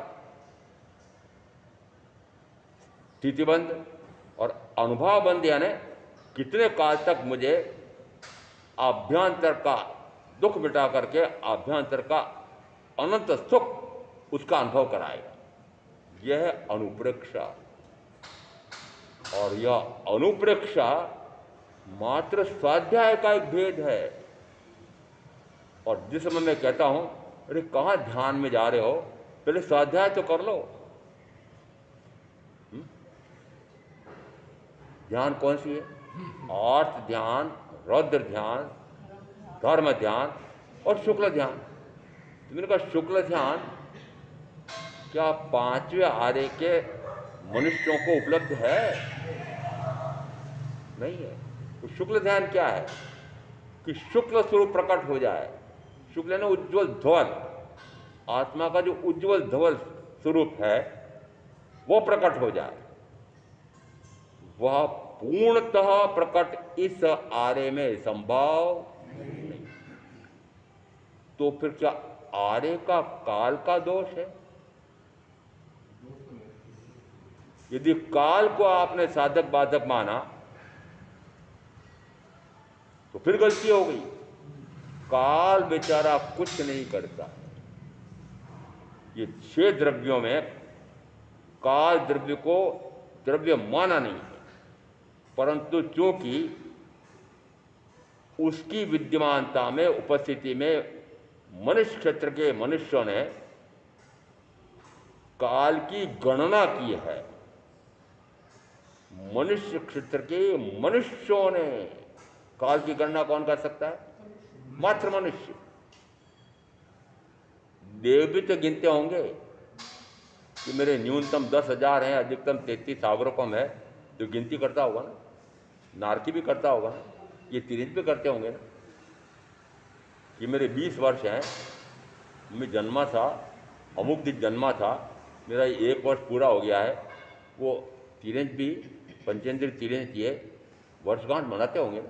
स्थिति बंद, और अनुभव बंद यानी कितने काल तक मुझे आभ्यंतर का दुख मिटा करके आभ्यंतर का अनंत सुख उसका अनुभव कराएगा। यह है अनुप्रेक्षा। और यह अनुप्रेक्षा मात्र स्वाध्याय का एक भेद है। और जिस समय मैं कहता हूं अरे कहाँ ध्यान में जा रहे हो, पहले स्वाध्याय तो कर लो। ध्यान कौन सी है? अर्थ ध्यान, रौद्र ध्यान, धर्म ध्यान और शुक्ल ध्यान। तो मैंने कहा शुक्ल ध्यान क्या 5वें आर्य के मनुष्यों को उपलब्ध है? नहीं है। तो शुक्ल ध्यान क्या है कि शुक्ल स्वरूप प्रकट हो जाए। शुक्ल है ना उज्ज्वल धवल, आत्मा का जो उज्ज्वल धवल स्वरूप है वो प्रकट हो जाए। वह पूर्णतः प्रकट इस आर्य में संभव नहीं। तो फिर क्या आर्य का काल का दोष है? यदि काल को आपने साधक बाधक माना तो फिर गलती हो गई। काल बेचारा कुछ नहीं करता। ये 6 द्रव्यों में काल द्रव्य को द्रव्य माना नहीं है, परंतु चूंकि उसकी विद्यमानता में उपस्थिति में मनुष्य क्षेत्र के मनुष्यों ने काल की गणना की है। मनुष्य क्षेत्र के मनुष्यों ने काल की गणना कौन कर सकता है? मात्र मनुष्य। देव भी तो गिनते होंगे कि मेरे न्यूनतम 10,000 हैं, अधिकतम 33 सावरकम है, तो गिनती करता होगा ना। नारकी भी करता होगा ना, ये तिरिंज भी करते होंगे ना कि मेरे 20 वर्ष हैं, मैं जन्मा था, अमुक दिन जन्मा था, मेरा 1 वर्ष पूरा हो गया है। वो तिरिंज भी पंचेंद्र तिरिंज किए वर्षगांठ मनाते होंगे ना।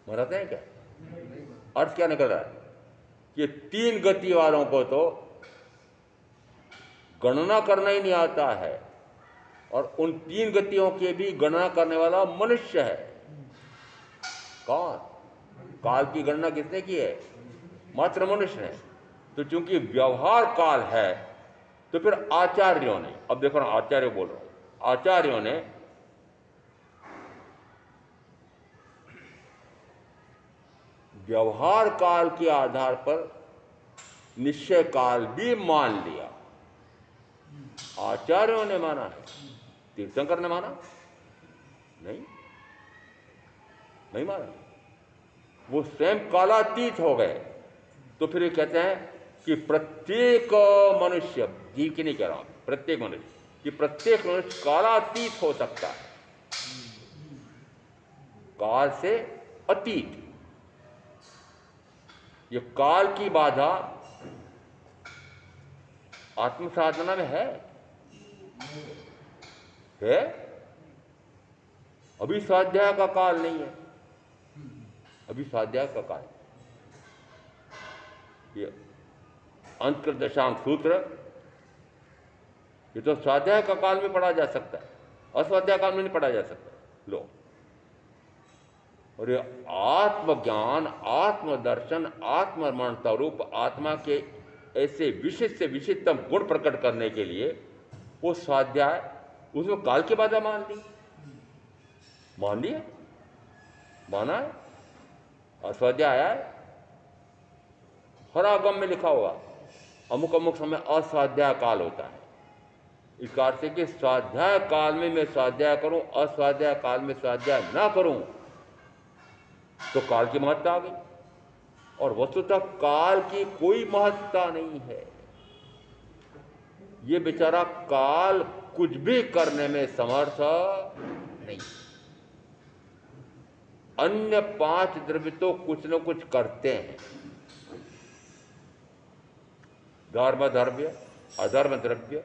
मनाते हैं क्या? अर्थ क्या निकल रहा है कि 3 गति वालों को तो गणना करना ही नहीं आता है, और उन 3 गतियों की भी गणना करने वाला मनुष्य है। कौन? काल की गणना किसने की है? मात्र मनुष्य ने। तो चूंकि व्यवहार काल है तो फिर आचार्यों ने, अब देखो ना, आचार्य बोल रहा हूं, आचार्यों ने व्यवहार काल के आधार पर निश्चय काल भी मान लिया। आचार्यों ने माना है, तीर्थंकर ने माना नहीं, नहीं माना। वो स्वयं कालातीत हो गए। तो फिर ये कहते हैं कि प्रत्येक मनुष्य, जीव की नहीं कह रहा हूं, प्रत्येक मनुष्य, कि प्रत्येक मनुष्य कालातीत हो सकता है, काल से अतीत। ये काल की बाधा आत्म साधना में है। अभी स्वाध्याय का काल नहीं है, अभी स्वाध्याय का काल। ये अंतकृत दशांक सूत्र, ये तो स्वाध्याय का काल में पढ़ा जा सकता है, अस्वाध्याय काल में नहीं पढ़ा जा सकता। लो, और ये आत्मज्ञान, आत्मदर्शन, आत्मरण स्वरूप आत्मा के ऐसे विशिष्ट से विशिष्टतम गुण प्रकट करने के लिए वो स्वाध्याय, उसमें काल की बाधा मान ली, मान लिया, माना है। अस्वाध्याय आया है, हर आगम में लिखा हुआ अमुक अमुक समय अस्वाध्याय काल होता है। इस कारण से कि स्वाध्याय काल में मैं स्वाध्याय करूं, अस्वाध्याय काल में स्वाध्याय ना करूं तो काल की महत्ता आ गई। और वस्तुतः काल की कोई महत्ता नहीं है। ये बेचारा काल कुछ भी करने में समर्थ नहीं। अन्य 5 द्रव्य तो कुछ न कुछ करते हैं। धर्म द्रव्य, अधर्म द्रव्य,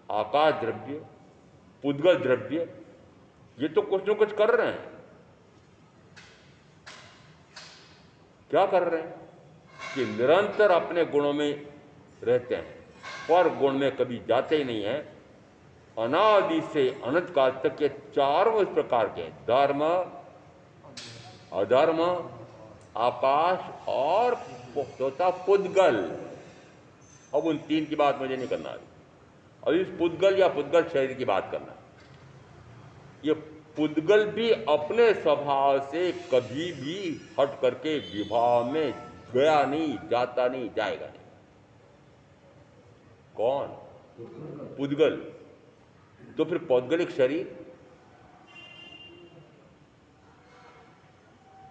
आकाश द्रव्य, पुद्गल द्रव्य, ये तो कुछ न कुछ कर रहे हैं। क्या कर रहे हैं कि निरंतर अपने गुणों में रहते हैं, पर गुण में कभी जाते ही नहीं है। अनादि से अनंत काल तक के चारों इस प्रकार के धर्म, अधर्म, आकाश और चौथा पुद्गल। अब उन तीन की बात मुझे नहीं करना अभी। अब इस पुद्गल या पुद्गल शरीर की बात करना। ये पुद्गल भी अपने स्वभाव से कभी भी हट करके विभाव में गया नहीं, जाता नहीं, जाएगा नहीं। कौन? पुद्गल। तो फिर पौद्गलिक शरीर,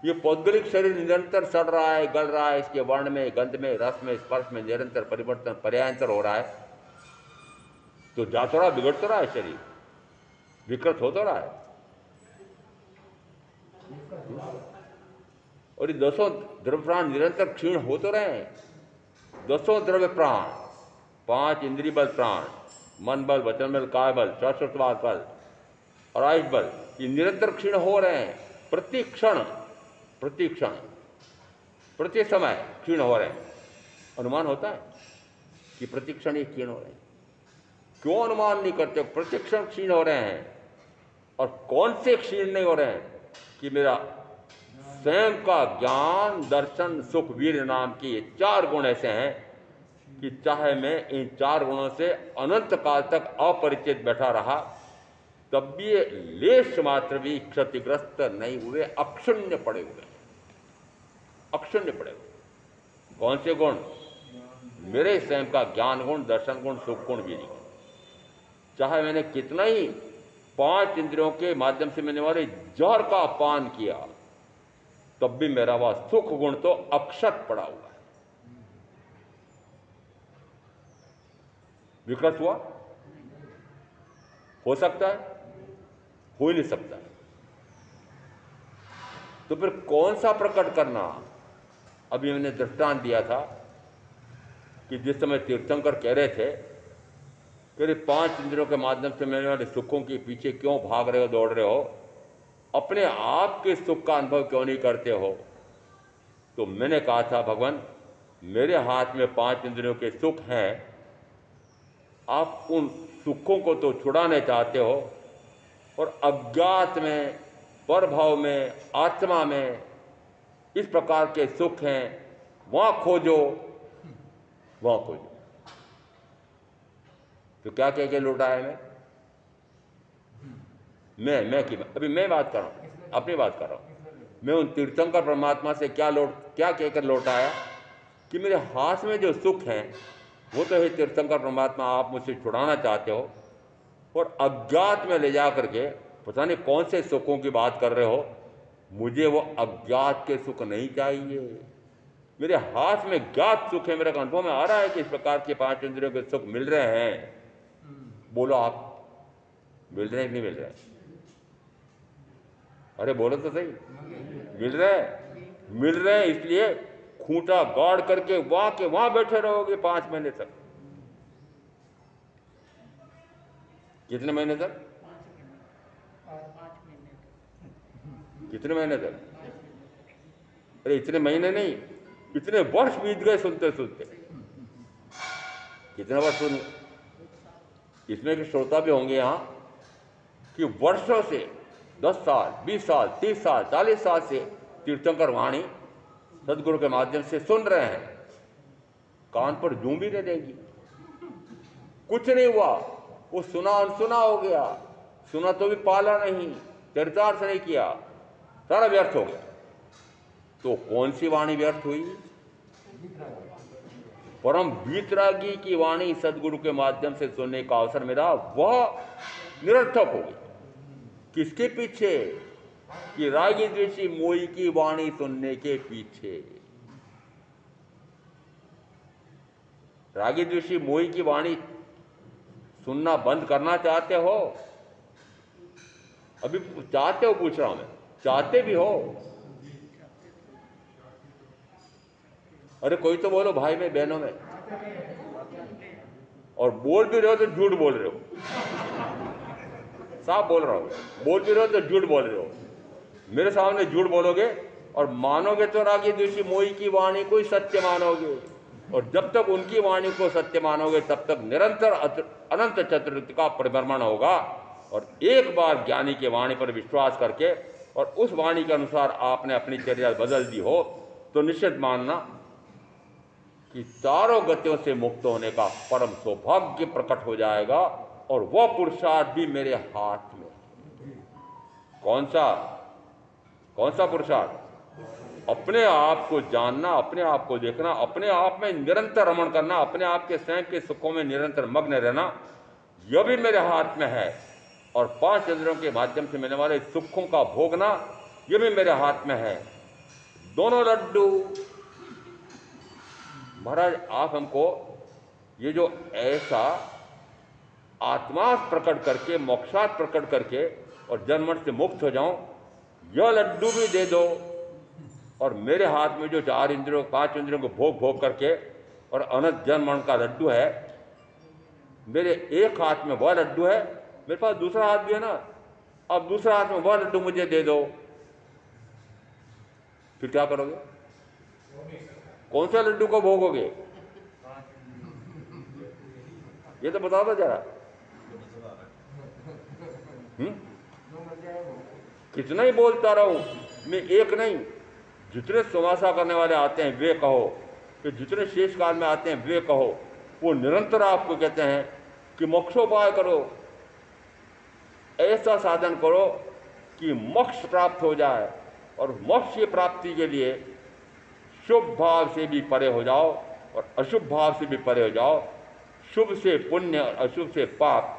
ये पौद्गलिक शरीर निरंतर सड़ रहा है, गल रहा है, इसके वर्ण में, गंध में, रस में, स्पर्श में निरंतर परिवर्तन, पर्यायंतर हो रहा है। तो जा तो रहा, बिगड़ तो रहा है, शरीर विकृत हो तो रहा है। और ये 10 द्रव्य प्राण निरंतर क्षीण हो तो रहे हैं। 10 द्रव्य प्राण, 5 इंद्रिय बल प्राण, मन बल, वचन बल, काय बल, शाश्वतवाद बल और आयुष बल, ये निरंतर क्षीण हो रहे हैं। प्रति क्षण, प्रति क्षण, प्रति समय क्षीण हो रहे हैं। अनुमान होता है कि प्रति क्षण ये क्षीण हो रहे हैं। क्यों अनुमान नहीं करते? प्रति क्षण क्षीण हो रहे हैं। और कौन से क्षीण नहीं हो रहे हैं? कि मेरा स्वयं का ज्ञान, दर्शन, सुख, वीर नाम के ये 4 गुण ऐसे हैं कि चाहे मैं इन 4 गुणों से अनंत काल तक अपरिचित बैठा रहा, तब भी ये लेश मात्र भी क्षतिग्रस्त नहीं हुए, अक्षुण्य पड़े हुए, अक्षुण्य पड़े हुए। कौन से गुण? मेरे स्वयं का ज्ञान गुण, दर्शन गुण, सुख गुण, वीर गुण। चाहे मैंने कितना ही 5 इंद्रियों के माध्यम से मैंने वाले जहर का पान किया, तब भी मेरा वह सुख गुण तो अक्षत पड़ा हुआ है। विकृत हुआ? हो सकता है? हो ही नहीं सकता। तो फिर कौन सा प्रकट करना? अभी मैंने दृष्टांत दिया था कि जिस समय तीर्थंकर कह रहे थे कि 5 इंद्रियों के माध्यम से मिलने वाले सुखों के पीछे क्यों भाग रहे हो, दौड़ रहे हो, अपने आप के सुख का अनुभव क्यों नहीं करते हो? तो मैंने कहा था, भगवान मेरे हाथ में 5 इंद्रियों के सुख हैं, आप उन सुखों को तो छुड़ाने चाहते हो, और अज्ञात में, परभाव में, आत्मा में इस प्रकार के सुख हैं, वहां खोजो, वहां खोजो। तो क्या कह के लौटाया? मैं अभी मैं बात कर रहा हूं, अपनी बात कर रहा हूं। मैं उन तीर्थंकर परमात्मा से क्या कहकर लौटाया कि मेरे हाथ में जो सुख हैं वो तो है तीर्थंकर परमात्मा, आप मुझसे छुड़ाना चाहते हो, और अज्ञात में ले जा करके पता नहीं कौन से सुखों की बात कर रहे हो। मुझे वो अज्ञात के सुख नहीं चाहिए, मेरे हाथ में ज्ञात सुख है। मेरे अनुभव में आ रहा है कि इस प्रकार के 5 इंद्रियों के सुख मिल रहे हैं। बोलो आप, मिल रहे हैं कि नहीं मिल रहे? अरे बोलो तो सही, मिल रहे हैं? मिल रहे हैं, इसलिए खूंटा गाड़ करके वहां के वहां बैठे रहोगे 5 महीने तक। कितने महीने तक? कितने महीने तक? अरे इतने महीने नहीं, इतने वर्ष बीत गए सुनते सुनते। कितने वर्ष सुन? इसमें के श्रोता भी होंगे यहाँ कि वर्षों से 10 साल, 20 साल, 30 साल, 40 साल से तीर्थंकर वाणी सदगुरु के माध्यम से सुन रहे हैं। कान पर जूं भी नहीं देगी, कुछ नहीं हुआ। वो सुना अनसुना हो गया, सुना तो भी पाला नहीं, चरितार्थ नहीं किया, सारा व्यर्थ हो गया। तो कौन सी वाणी व्यर्थ हुई? परम वीतरागी की वाणी सदगुरु के माध्यम से सुनने का अवसर मिला, वह निरर्थक हो गई। किसके पीछे? कि रागी द्वेषी मोही की वाणी सुनने के पीछे। रागी द्वेषी मोही की वाणी सुनना बंद करना चाहते हो? अभी चाहते हो? पूछ रहा हूं मैं, चाहते भी हो? अरे कोई तो बोलो भाई में, बहनों में। और बोल भी रहे हो तो झूठ बोल रहे हो, साफ बोल रहा हूं। बोल भी रहे हो तो झूठ बोल रहे हो। मेरे सामने झूठ बोलोगे और मानोगे तो रागी द्वेषी मोही की वाणी को ही सत्य मानोगे। और जब तक उनकी वाणी को सत्य मानोगे तब तक निरंतर अनंत चतुर्युग का परिभ्रमण होगा। और एक बार ज्ञानी की वाणी पर विश्वास करके और उस वाणी के अनुसार आपने अपनी चर्या बदल दी हो तो निश्चित मानना कि चारों गतियों से मुक्त होने का परम सौभाग्य प्रकट हो जाएगा। और वह पुरुषार्थ भी मेरे हाथ में। कौन सा पुरुषार्थ? अपने आप को जानना, अपने आप को देखना, अपने आप में निरंतर रमण करना, अपने आप के स्वयं के सुखों में निरंतर मग्न रहना, यह भी मेरे हाथ में है। और 5 इंद्रियों के माध्यम से मिलने वाले सुखों का भोगना, यह भी मेरे हाथ में है। दोनों लड्डू। महाराज, आप हमको ये जो ऐसा आत्मा प्रकट करके, मोक्षात प्रकट करके और जन्म से मुक्त हो जाऊं, यह लड्डू भी दे दो। और मेरे हाथ में जो 4 इंद्रियों 5 इंद्रियों को भोग भोग करके और अनंत जन्म मरण का लड्डू है, मेरे एक हाथ में वह लड्डू है, मेरे पास दूसरा हाथ भी है ना। अब दूसरा हाथ में वह लड्डू मुझे दे दो, फिर क्या करोगे? कौन सा लड्डू को भोगोगे? ये तो बता दो जरा। कितना ही बोलता रहूं मैं, एक नहीं, जितने समासा करने वाले आते हैं वे कहो, कि जितने शेष काल में आते हैं वे कहो, वो निरंतर आपको कहते हैं कि मोक्षोपाय करो, ऐसा साधन करो कि मोक्ष प्राप्त हो जाए। और मोक्ष की प्राप्ति के लिए शुभ भाव से भी परे हो जाओ और अशुभ भाव से भी परे हो जाओ। शुभ से पुण्य और अशुभ से पाप,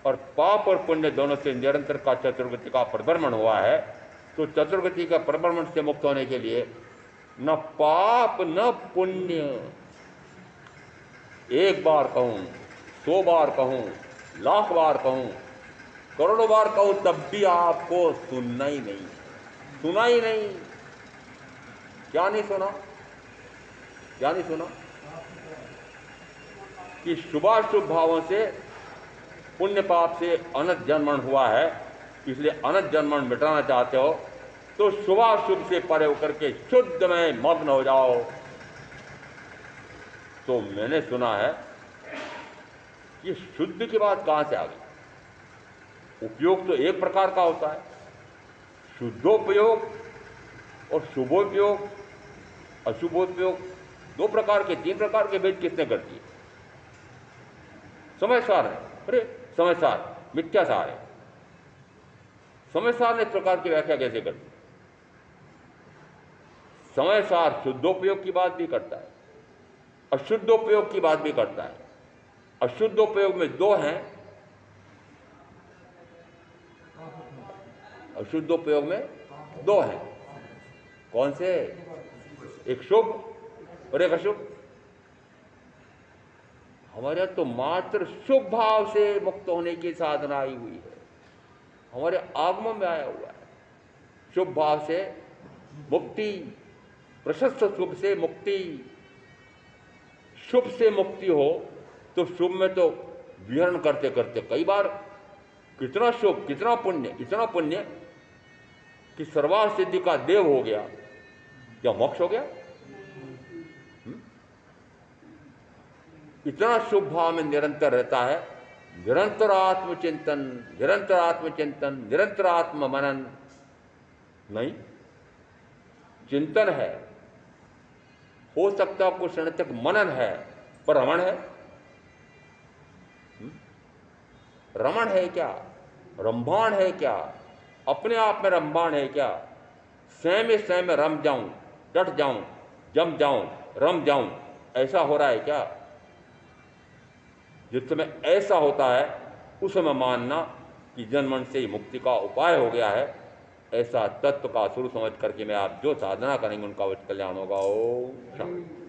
और पाप और पुण्य दोनों से निरंतर का चतुर्गति का परिभ्रमण हुआ है। तो चतुर्गति का परिभ्रमण से मुक्त होने के लिए न पाप न पुण्य, एक बार कहूं, 100 बार कहूं, लाख बार कहूं, करोड़ों बार कहूं, तब भी आपको सुनना ही नहीं। क्या नहीं सुना? कि शुभाशुभ भावों से, पुण्य पाप से अनंत जन्मन हुआ है, इसलिए अनंत जन्मन मिटाना चाहते हो तो शुभाशुभ से परे होकर के शुद्ध में मग्न हो जाओ। तो मैंने सुना है कि शुद्ध की बात कहां से आ गई? उपयोग तो एक प्रकार का होता है, शुद्धोपयोग और शुभोपयोग, अशुभोपयोग, 2 प्रकार के 3 प्रकार के भेद किसने कर दिए? समय सार है। अरे समय सार मिथ्या सार है। समय सार ने इस प्रकार की व्याख्या कैसे कर दी? समय सार शुद्धोपयोग की बात भी करता है, अशुद्धोपयोग की बात भी करता है। अशुद्धोपयोग में 2 हैं, अशुद्धोपयोग में 2 हैं। कौन से? एक शुभ और एक अशुभ। हमारे यहां तो मात्र शुभ भाव से मुक्त होने की साधना आई हुई है, हमारे आगमन में आया हुआ है। शुभ भाव से मुक्ति, प्रशस्त शुभ से मुक्ति। शुभ से मुक्ति हो तो शुभ में तो विहरण करते करते कई बार कितना शुभ, कितना पुण्य, इतना पुण्य कि सर्वार्थ सिद्धि का देव हो गया, क्या मोक्ष हो गया? इतना शुभ भाव में निरंतर रहता है। निरंतर आत्मचिंतन, निरंतर आत्मचिंतन, निरंतर आत्म मनन नहीं, चिंतन है, हो सकता कुछ क्षण तक मनन है, पर रमण है? रमण है क्या? रंभाण है क्या? अपने आप में रंभाण है क्या? स्वयं में रम जाऊं, डट जाऊं, जम जाऊं, रम जाऊं, ऐसा हो रहा है क्या? जिस समय ऐसा होता है उस समय मानना कि जन्मन से ही मुक्ति का उपाय हो गया है। ऐसा तत्व का स्वरूप समझ करके मैं आप जो साधना करेंगे उनका कल्याण होगा। ओम शांति।